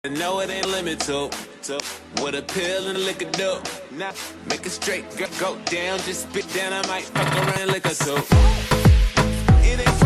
know it ain't limit to what a pill and liquor do. Now make it straight, go down, just spit down. I might fuck around like a soap. It ain't